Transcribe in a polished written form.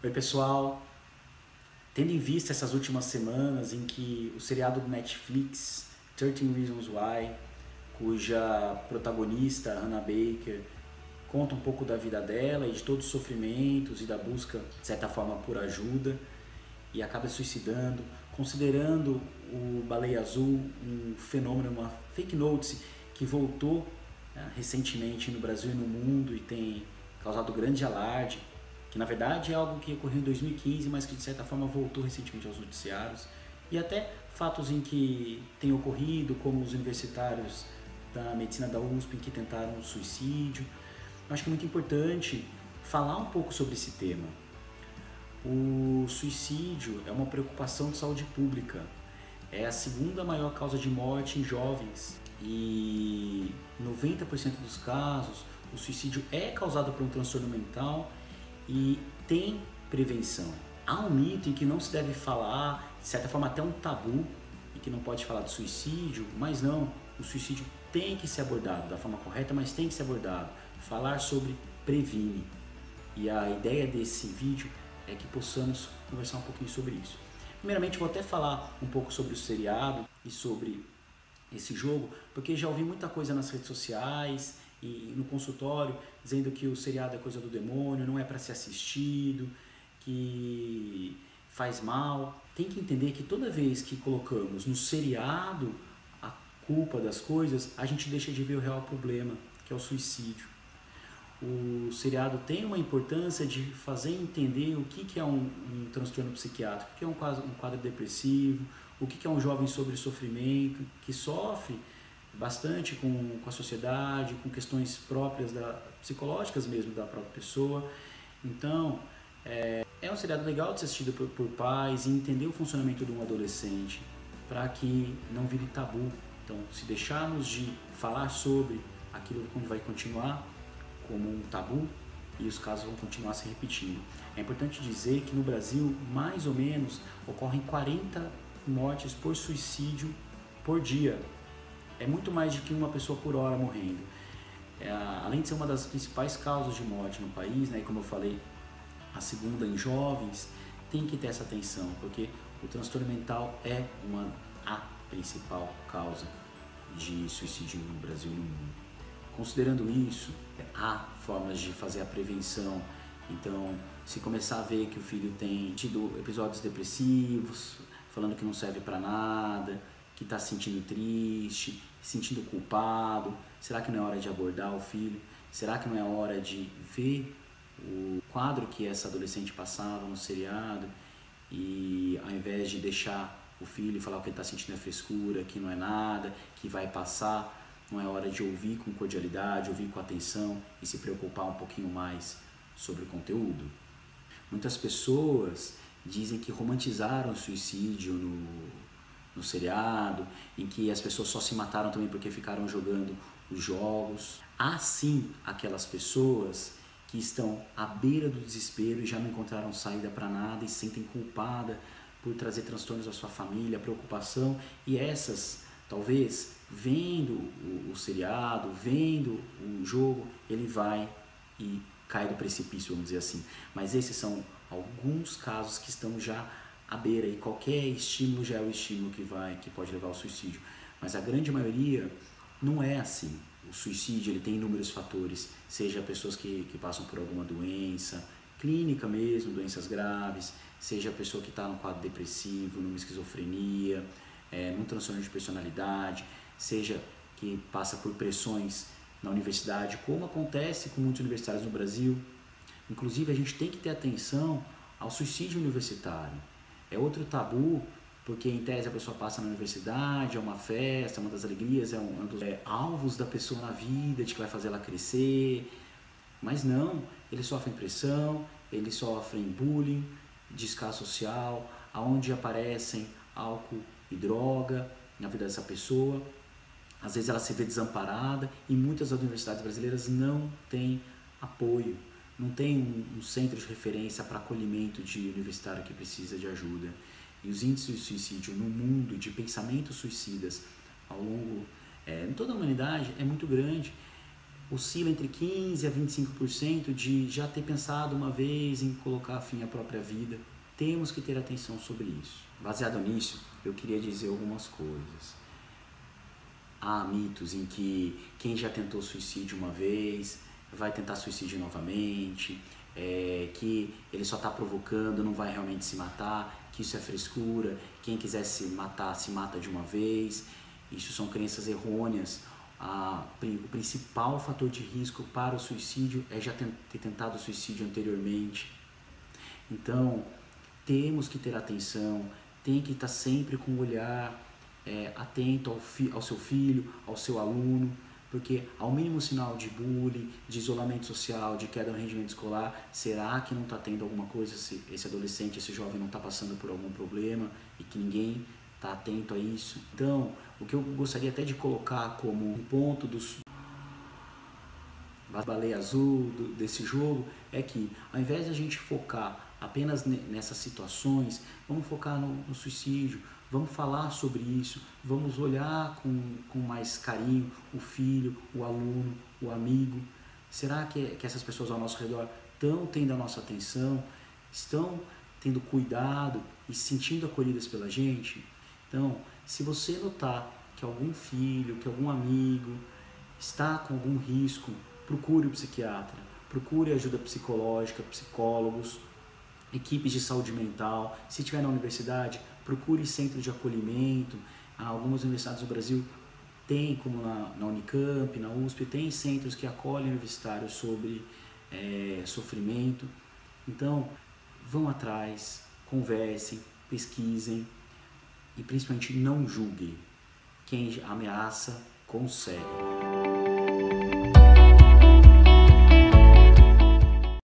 Oi pessoal, tendo em vista essas últimas semanas em que o seriado do Netflix, 13 Reasons Why, cuja protagonista, Hannah Baker, conta um pouco da vida dela e de todos os sofrimentos e da busca, de certa forma, por ajuda, e acaba se suicidando, considerando o Baleia Azul um fenômeno, uma fake news que voltou recentemente no Brasil e no mundo e tem causado grande alarde, que na verdade é algo que ocorreu em 2015, mas que de certa forma voltou recentemente aos noticiários, e até fatos em que tem ocorrido, como os universitários da medicina da USP que tentaram um suicídio. Eu acho que é muito importante falar um pouco sobre esse tema. O suicídio é uma preocupação de saúde pública, é a segunda maior causa de morte em jovens e 90% dos casos o suicídio é causado por um transtorno mental e tem prevenção. Há um mito em que não se deve falar, de certa forma até um tabu, e que não pode falar de suicídio, mas não, o suicídio tem que ser abordado da forma correta, mas tem que ser abordado. Falar sobre previne. E a ideia desse vídeo é que possamos conversar um pouquinho sobre isso. Primeiramente, vou até falar um pouco sobre o seriado e sobre esse jogo, porque já ouvi muita coisa nas redes sociais e no consultório dizendo que o seriado é coisa do demônio, não é para ser assistido, que faz mal. Tem que entender que toda vez que colocamos no seriado a culpa das coisas, a gente deixa de ver o real problema, que é o suicídio. O seriado tem uma importância de fazer entender o que é um transtorno psiquiátrico, o que é um quadro depressivo, o que é um jovem sobre sofrimento, que sofre bastante com a sociedade, com questões próprias, psicológicas mesmo da própria pessoa. Então, é um seriado legal de ser assistido por pais e entender o funcionamento de um adolescente, para que não vire tabu. Então, se deixarmos de falar sobre aquilo que vai continuar como um tabu e os casos vão continuar se repetindo. É importante dizer que no Brasil, mais ou menos, ocorrem 40 mortes por suicídio por dia. É muito mais do que uma pessoa por hora morrendo. Além de ser uma das principais causas de morte no país, né, e como eu falei, a segunda em jovens, tem que ter essa atenção, porque o transtorno mental é a principal causa de suicídio no Brasil e no mundo. Considerando isso, há formas de fazer a prevenção. Então, se começar a ver que o filho tem tido episódios depressivos, falando que não serve para nada, que está se sentindo triste, se sentindo culpado, será que não é hora de abordar o filho? Será que não é hora de ver o quadro que essa adolescente passava no seriado e ao invés de deixar o filho falar o que ele está sentindo é frescura, que não é nada, que vai passar, não é hora de ouvir com cordialidade, ouvir com atenção e se preocupar um pouquinho mais sobre o conteúdo? Muitas pessoas dizem que romantizaram o suicídio no seriado, em que as pessoas só se mataram também porque ficaram jogando os jogos. Há sim aquelas pessoas que estão à beira do desespero e já não encontraram saída para nada e se sentem culpadas por trazer transtornos à sua família, preocupação, e essas, talvez, vendo o seriado, vendo o jogo, ele vai e cai do precipício, vamos dizer assim. Mas esses são alguns casos que estão já à beira, e qualquer estímulo já é o estímulo que pode levar ao suicídio. Mas a grande maioria não é assim. O suicídio ele tem inúmeros fatores, seja pessoas que passam por alguma doença clínica mesmo, doenças graves, seja a pessoa que está no quadro depressivo, numa esquizofrenia, num transtorno de personalidade, seja que passa por pressões na universidade, como acontece com muitos universitários no Brasil. Inclusive, a gente tem que ter atenção ao suicídio universitário. É outro tabu, porque em tese a pessoa passa na universidade, é uma festa, é uma das alegrias, é um dos alvos da pessoa na vida, de que vai fazer ela crescer. Mas não, eles sofrem pressão, eles sofrem bullying, descaso social, aonde aparecem álcool e droga na vida dessa pessoa. Às vezes ela se vê desamparada e muitas universidades brasileiras não têm apoio, não tem um centro de referência para acolhimento de universitário que precisa de ajuda. E os índices de suicídio no mundo, de pensamentos suicidas ao longo, em toda a humanidade, é muito grande. oscila entre 15% a 25% de já ter pensado uma vez em colocar fim à própria vida. Temos que ter atenção sobre isso. Baseado nisso, eu queria dizer algumas coisas. Há mitos em que quem já tentou suicídio uma vez vai tentar suicídio novamente, que ele só está provocando, não vai realmente se matar, que isso é frescura, quem quiser se matar, se mata de uma vez. Isso são crenças errôneas. O principal fator de risco para o suicídio é já ter tentado o suicídio anteriormente. Então, temos que ter atenção, tem que estar sempre com o olhar atento ao seu filho, ao seu aluno, porque ao mínimo sinal de bullying, de isolamento social, de queda no rendimento escolar, será que não está tendo alguma coisa, esse adolescente, esse jovem não está passando por algum problema e que ninguém está atento a isso? Então, o que eu gostaria até de colocar como um ponto da baleia azul desse jogo é que, ao invés de a gente focar apenas nessas situações, vamos focar no suicídio, vamos falar sobre isso, vamos olhar com mais carinho o filho, o aluno, o amigo. Será que essas pessoas ao nosso redor estão tendo a nossa atenção, estão tendo cuidado e se sentindo acolhidas pela gente? Então, se você notar que algum filho, que algum amigo está com algum risco, procure o psiquiatra, procure ajuda psicológica, psicólogos, equipes de saúde mental. Se estiver na universidade, procure centro de acolhimento. Algumas universidades do Brasil têm, como na Unicamp, na USP, tem centros que acolhem universitários sobre sofrimento. Então, vão atrás, conversem, pesquisem e principalmente não julguem. Quem ameaça, consegue.